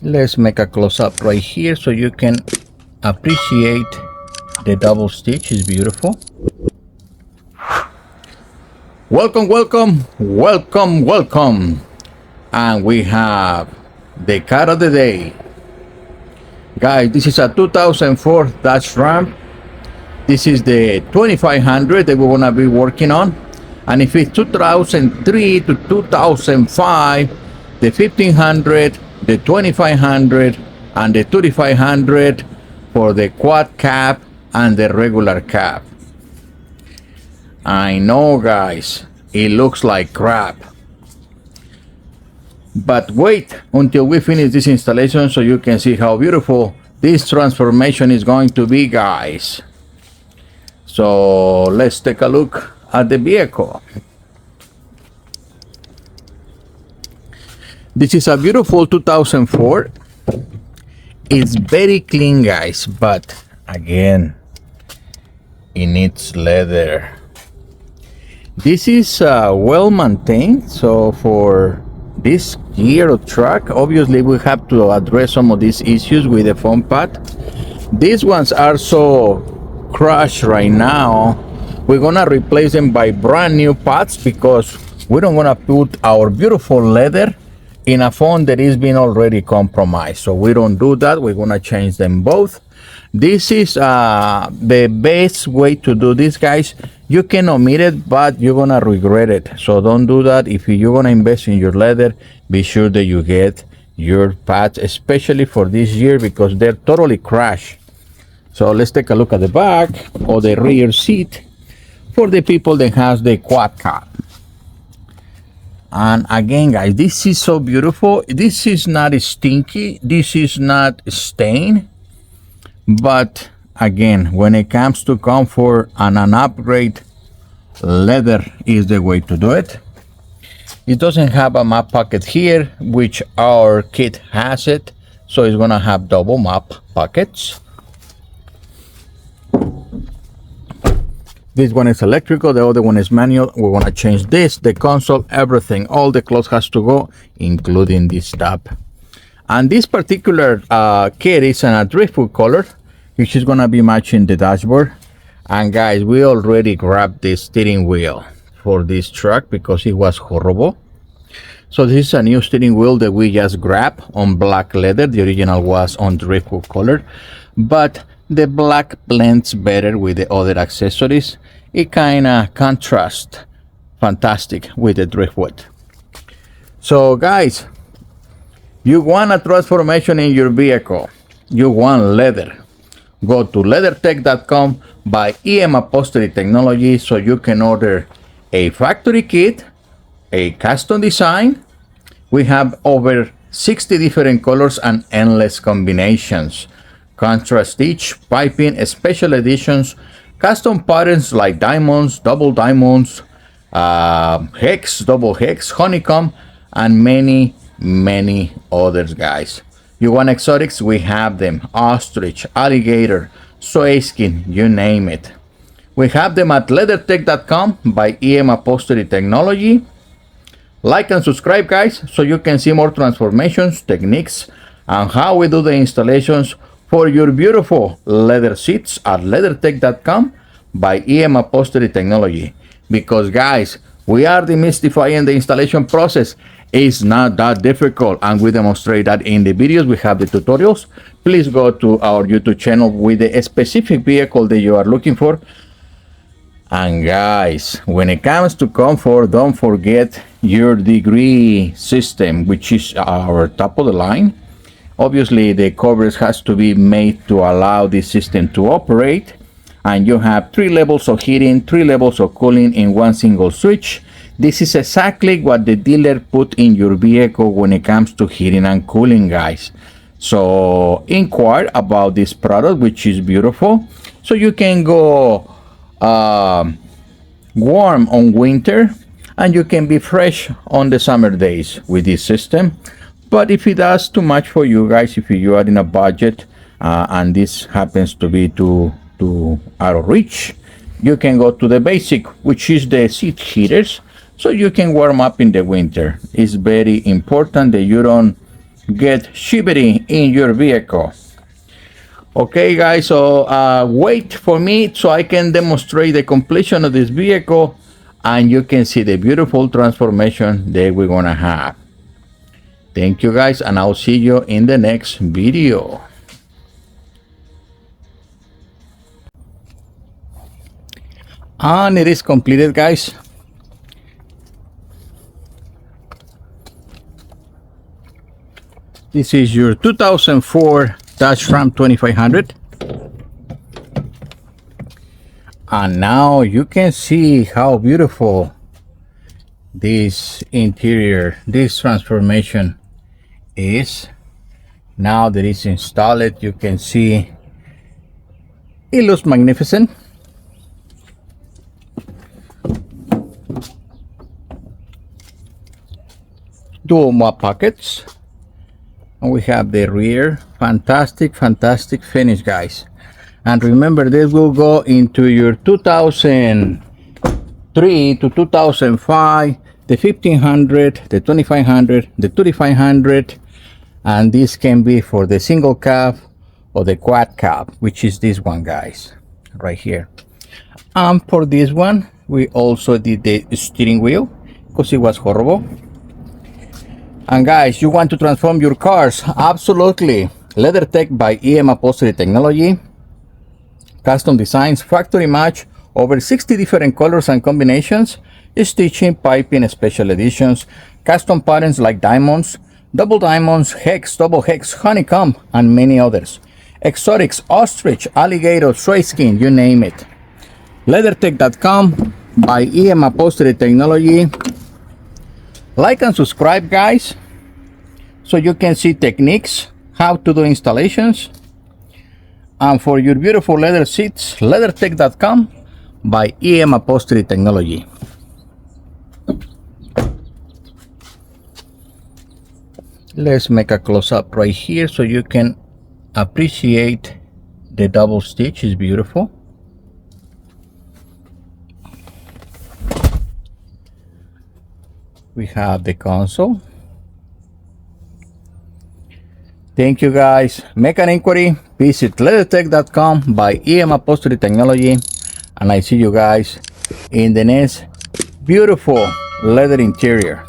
Let's make a close-up right here so you can appreciate the double stitch. Is beautiful. Welcome, welcome, welcome, welcome. And we have the cat of the day. Guys, this is a 2004 Dodge Ram. This is the 2500 that we're gonna be working on. And if it's 2003 to 2005, the 1500, the 2500, and the 3500 for the quad cab and the regular cab. I know, guys, it looks like crap. But wait until we finish this installation so you can see how beautiful this transformation is going to be, guys. So let's take a look at the vehicle. This is a beautiful 2004. It's very clean, guys, but again, it needs leather. This is well maintained, so for this year of truck, obviously we have to address some of these issues with the foam pad. These ones are so crushed right now. We're gonna replace them by brand new pads because we don't wanna put our beautiful leather in a foam that is being already compromised. So we don't do that. We're gonna change them both. This is the best way to do this, guys. You can omit it, but you're gonna regret it. So don't do that. If you're gonna invest in your leather, be sure that you get your pads, especially for this year because they're totally crushed. So let's take a look at the back or the rear seat for the people that has the quad cab. And again, guys, this is so beautiful. This is not stinky. This is not stained. But again, when it comes to comfort and an upgrade, leather is the way to do it. It doesn't have a map pocket here, which our kit has it. So it's gonna have double map pockets. This one is electrical, the other one is manual. We're gonna change this, the console, everything. All the clothes has to go, including this tab. And this particular kit is in a driftwood color, which is gonna be matching the dashboard. And guys, we already grabbed the steering wheel for this truck because it was horrible. So this is a new steering wheel that we just grabbed on black leather. The original was on driftwood color, but the black blends better with the other accessories. It kinda contrasts fantastic with the driftwood. So guys, you want a transformation in your vehicle, you want leather, go to leathertech.com, buy EM Upholstery technology so you can order a factory kit, a custom design. We have over 60 different colors and endless combinations. Contrast stitch, piping, special editions, custom patterns like diamonds, double diamonds, hex, double hex, honeycomb, and many others, guys. You want exotics? We have them. Ostrich, alligator, soy skin, you name it. We have them at leathertech.com by EM Upholstery Technology. Like and subscribe, guys, so you can see more transformations, techniques, and how we do the installations for your beautiful leather seats at leathertech.com by EM Upholstery Technology. Because guys, we are demystifying the installation process. It's not that difficult, and we demonstrate that in the videos. We have the tutorials. Please go to our YouTube channel with the specific vehicle that you are looking for. And guys, when it comes to comfort, don't forget your degree system, which is our top of the line. Obviously, the covers has to be made to allow this system to operate. And you have 3 levels of heating, 3 levels of cooling in one single switch. This is exactly what the dealer put in your vehicle when it comes to heating and cooling, guys. So inquire about this product, which is beautiful. So you can go warm on winter and you can be fresh on the summer days with this system. But if it does too much for you guys, if you are in a budget and this happens to be too out of reach, you can go to the basic, which is the seat heaters, so you can warm up in the winter. It's very important that you don't get shivery in your vehicle. Okay guys, so wait for me so I can demonstrate the completion of this vehicle and you can see the beautiful transformation that we're gonna have. Thank you guys, and I'll see you in the next video. And it is completed, guys. This is your 2004 Dodge Ram 2500. And now you can see how beautiful this interior, this transformation is. Now that it's installed, you can see it looks magnificent. Dual mop pockets. And we have the rear. Fantastic finish, guys. And remember, this will go into your 2003 to 2005, the 1500, the 2500, the 3500, and this can be for the single cab or the quad cab, which is this one, guys, right here. And for this one, we also did the steering wheel because it was horrible. And guys, you want to transform your cars? Absolutely. LeatherTech by EM Upholstery Technology. Custom designs, factory match, over 60 different colors and combinations, stitching, piping, special editions, custom patterns like diamonds, double diamonds, hex, double hex, honeycomb, and many others. Exotics, ostrich, alligator, soy skin, you name it. LeatherTech.com by EM Upholstery Technology. Like and subscribe, guys, so you can see techniques, how to do installations. And for your beautiful leather seats, LeatherTech.com by EM Upholstery Technology. Let's make a close-up right here so you can appreciate the double stitch. Is beautiful. We have the console. Thank you guys. Make an inquiry. Visit LeatherTech.com by EM Upholstery Technology. And I see you guys in the next beautiful leather interior.